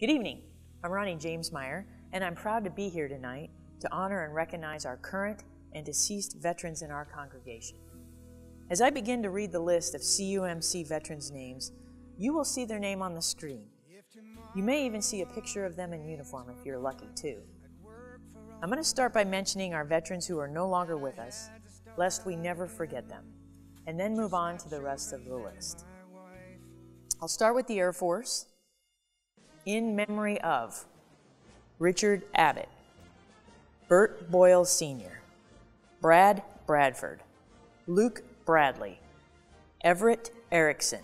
Good evening. I'm Ronnie James Meyer, and I'm proud to be here tonight to honor and recognize our current and deceased veterans in our congregation. As I begin to read the list of CUMC veterans' names, you will see their name on the screen. You may even see a picture of them in uniform if you're lucky too. I'm going to start by mentioning our veterans who are no longer with us, lest we never forget them, and then move on to the rest of the list. I'll start with the Air Force. In memory of Richard Abbott, Bert Boyle Sr., Brad Bradford, Luke Bradley, Everett Erickson,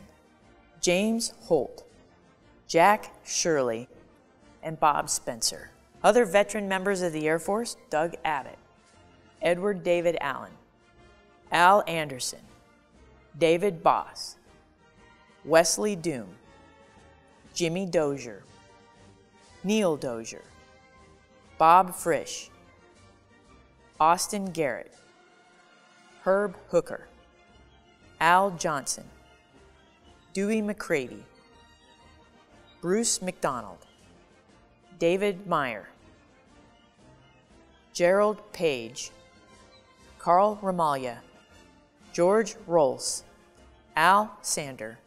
James Holt, Jack Shirley, and Bob Spencer. Other veteran members of the Air Force: Doug Abbott, Edward David Allen, Al Anderson, David Boss, Wesley Doom, Jimmy Dozier, Neil Dozier, Bob Frisch, Austin Garrett, Herb Hooker, Al Johnson, Dewey McCravey, Bruce McDonald, David Meyer, Gerald Page, Carl Ramalya, George Rolls, Al Sander,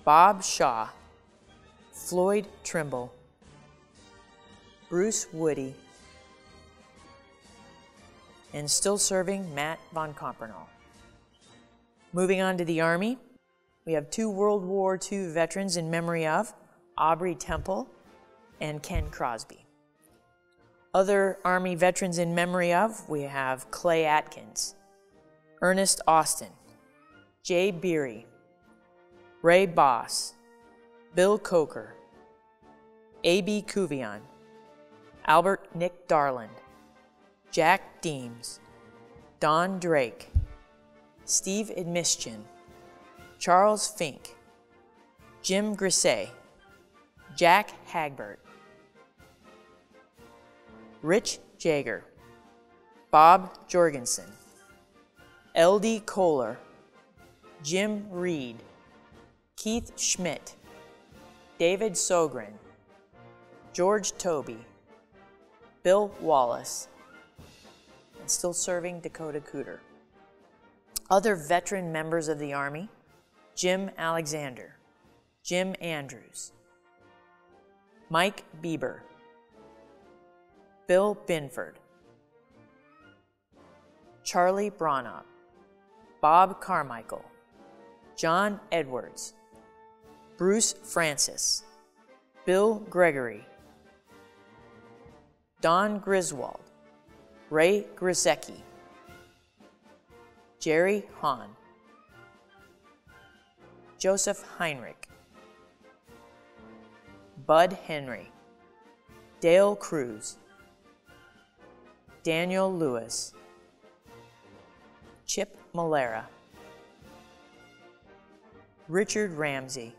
Bob Shaw, Floyd Trimble, Bruce Woody, and still serving Matt Von Kompernal. Moving on to the Army, we have two World War II veterans in memory of Aubrey Temple and Ken Crosby. Other Army veterans in memory of, we have Clay Atkins, Ernest Austin, Jay Beery, Ray Boss, Bill Coker, A.B. Kuvion, Albert Nick Darland, Jack Deems, Don Drake, Steve Admischin, Charles Fink, Jim Grisey, Jack Hagbert, Rich Jager, Bob Jorgensen, L.D. Kohler, Jim Reed, Keith Schmidt, David Sogren, George Toby, Bill Wallace, and still serving Dakota Cooter. Other veteran members of the Army: Jim Alexander, Jim Andrews, Mike Bieber, Bill Binford, Charlie Branop, Bob Carmichael, John Edwards, Bruce Francis, Bill Gregory, Don Griswold, Ray Grisecki, Jerry Hahn, Joseph Heinrich, Bud Henry, Dale Cruz, Daniel Lewis, Chip Malera, Richard Ramsey,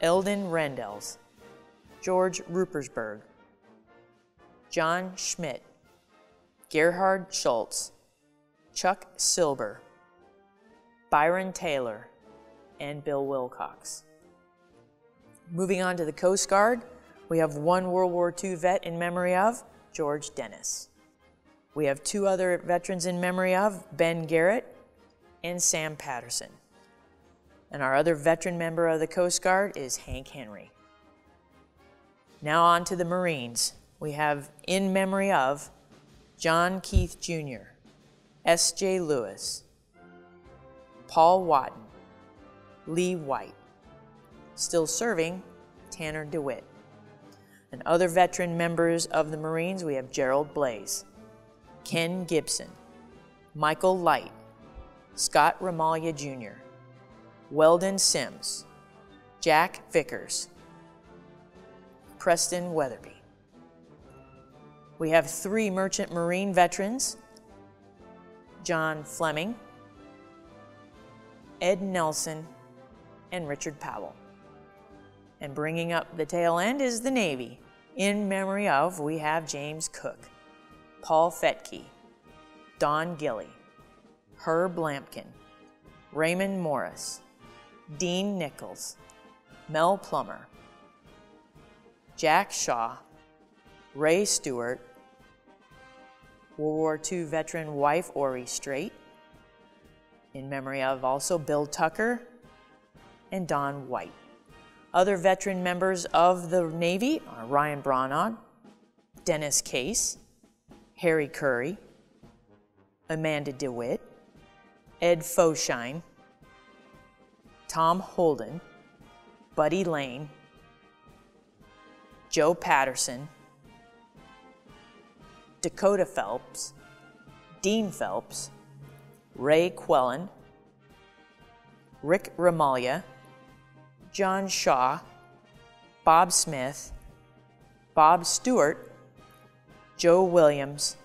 Eldon Rendels, George Rupersberg, John Schmidt, Gerhard Schultz, Chuck Silber, Byron Taylor, and Bill Wilcox. Moving on to the Coast Guard, we have one World War II vet in memory of George Dennis. We have two other veterans in memory of Ben Garrett and Sam Patterson. And our other veteran member of the Coast Guard is Hank Henry. Now on to the Marines. We have in memory of John Keith Jr., S.J. Lewis, Paul Watton, Lee White, still serving Tanner DeWitt. And other veteran members of the Marines, we have Gerald Blaze, Ken Gibson, Michael Light, Scott Ramalya Jr., Weldon Sims, Jack Vickers, Preston Weatherby. We have three Merchant Marine veterans: John Fleming, Ed Nelson, and Richard Powell. And bringing up the tail end is the Navy. In memory of, we have James Cook, Paul Fetke, Don Gilly, Herb Lampkin, Raymond Morris, Dean Nichols, Mel Plummer, Jack Shaw, Ray Stewart, World War II veteran wife Ori Strait, in memory of also Bill Tucker and Don White. Other veteran members of the Navy are Ryan Braunod, Dennis Case, Harry Curry, Amanda DeWitt, Ed Foshine, Tom Holden, Buddy Lane, Joe Patterson, Dakota Phelps, Dean Phelps, Ray Quellen, Rick Ramalia, John Shaw, Bob Smith, Bob Stewart, Joe Williams,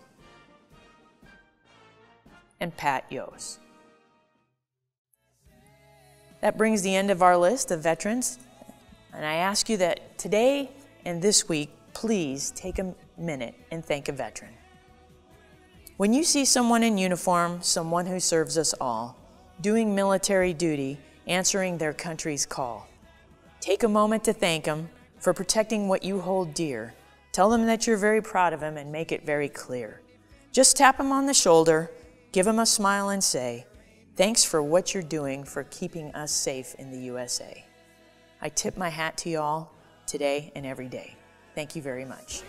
and Pat Yos. That brings the end of our list of veterans, and I ask you that today and this week, please take a minute and thank a veteran. When you see someone in uniform, someone who serves us all, doing military duty, answering their country's call, take a moment to thank them for protecting what you hold dear. Tell them that you're very proud of them and make it very clear. Just tap them on the shoulder, give them a smile and say, thanks for what you're doing for keeping us safe in the USA. I tip my hat to you all today and every day. Thank you very much.